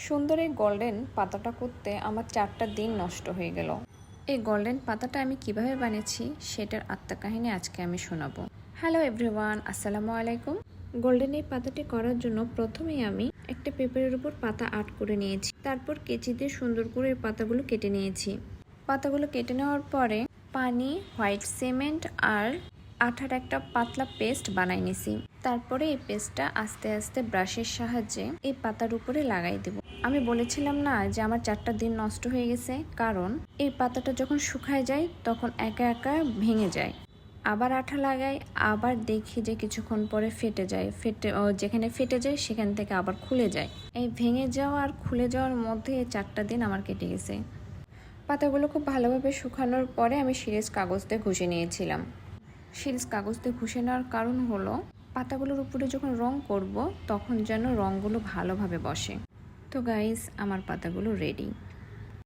সুন্দর এই গোল্ডেন পাতাটা করতে আমার 4টা দিন নষ্ট হয়ে গেল। এই গোল্ডেন পাতাটা আমি কিভাবে বানিয়েছি সেটার আত্মকাহিনী আজকে আমি শোনাবো। হ্যালো এভরিওয়ান, আসসালামু আলাইকুম। গোল্ডেন এই পাতাটি করার জন্য প্রথমেই আমি একটা পেপারের উপর পাতা আর্ট করে নিয়েছি। তারপর কেচি দিয়ে সুন্দর করে এই পাতাগুলো কেটে নিয়েছি। পাতাগুলো কেটে নেওয়ার পরে পানি, হোয়াইট সিমেন্ট আর আঠার একটা পাতলা পেস্ট বানাই নিছি। তারপরে এই পেস্টটা আস্তে আস্তে ব্রাশের সাহায্যে এই পাতার উপরে লাগাই দেব। আমি বলেছিলাম না যে আমার 4টা দিন নষ্ট হয়ে গেছে, কারণ এই পাতাটা যখন শুকায় যায় তখন একা একা ভেঙে যায়। আবার আঠা লাগাই, আবার দেখি যে কিছুক্ষণ পরে ফেটে যায়। যেখানে ফেটে যায় সেখান থেকে আবার খুলে যায়। এই ভেঙে যাওয়া আর খুলে যাওয়ার মধ্যে এই 4টা দিন আমার কেটে গেছে। পাতাগুলো খুব ভালোভাবে শুকানোর পরে আমি সিরিজ কাগজ দিয়ে ঘষে নিয়েছিলাম। সিরিজ কাগজ দিয়ে ঘষে নেওয়ার কারণ হলো পাতাগুলোর উপরে যখন রং করব তখন যেন রঙগুলো ভালোভাবে বসে। তো গাইস, আমার পাতাগুলো রেডি।